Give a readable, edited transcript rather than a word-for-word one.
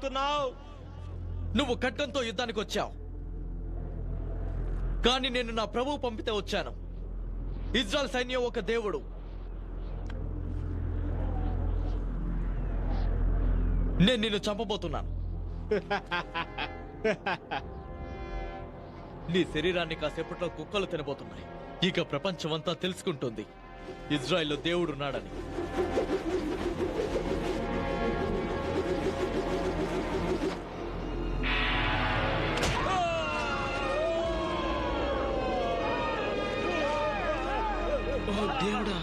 మాట్లాడుతున్నావు? నువ్వు ఖడ్గంతో యుద్ధానికి వచ్చావు, కానీ నేను నా ప్రభువు పంపితే వచ్చాను. ఇజ్రాయెల్ సైన్యం ఒక దేవుడు. నేను నిన్ను చంపబోతున్నాను. నీ శరీరాన్ని కాసేపట్లో కుక్కలు తినబోతున్నాయి. ఇక ప్రపంచమంతా తెలుసుకుంటుంది ఇజ్రాయెల్లో దేవుడున్నాడని. ఓ దేవుడా!